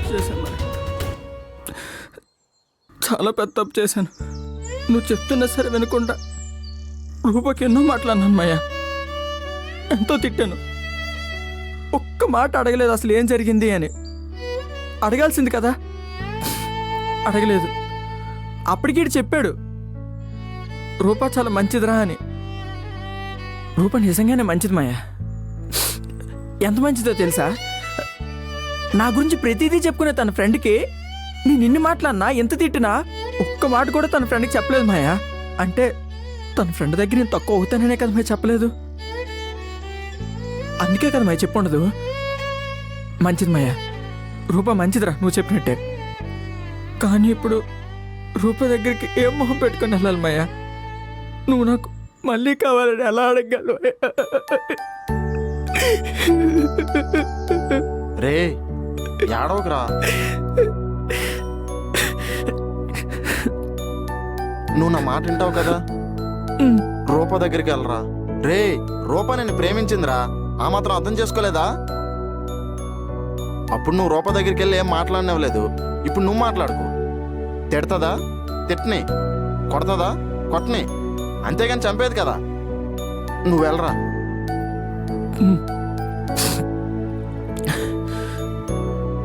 తప్పు చేశాను మరి, చాలా పెద్ద తప్పు చేశాను. నువ్వు చెప్తున్నా సరే వినకుండా రూపకి ఎన్నో మాట్లాడినాను మాయా, ఎంతో తిట్టాను. ఒక్క మాట అడగలేదు అసలు ఏం జరిగింది అని. అడగాల్సింది కదా, అడగలేదు. అప్పటికి ఈడు చెప్పాడు రూప చాలా మంచిదిరా అని. రూప నిజంగానే మంచిది మాయా, ఎంత మంచిదో తెలుసా? నా గురించి ప్రతిదీ చెప్పుకునే తన ఫ్రెండ్కి నేను ఇన్ని మాట్లాడినా, ఎంత తిట్టినా ఒక్క మాట కూడా తన ఫ్రెండ్కి చెప్పలేదు మాయా. అంటే తన ఫ్రెండ్ దగ్గర నేను తక్కువ అవుతాననే కదా మాయ చెప్పలేదు. అందుకే కదా మాయ చెప్పుండదు. మంచిది మాయా, రూప మంచిదిరా నువ్వు చెప్పినట్టే. కానీ ఇప్పుడు రూప దగ్గరికి ఏం మొహం పెట్టుకొని వెళ్ళాలి మాయా? నువ్వు నాకు మళ్ళీ కావాలని ఎలా అడగలు? రే ఏడవకురా, నువ్వు నా మాట వింటావు కదా. రూప దగ్గరికి వెళ్ళరా. రే రూప నేను ప్రేమించిందిరా, ఆ మాత్రం అర్థం చేసుకోలేదా? అప్పుడు నువ్వు రూప దగ్గరికి వెళ్ళి ఏం మాట్లాడినవ్వలేదు, ఇప్పుడు నువ్వు మాట్లాడుకో. తిడతదా? తిట్టని. కొడతదా? కొట్టని. అంతేగాని చంపేది కదా. నువ్వు వెళ్ళరా.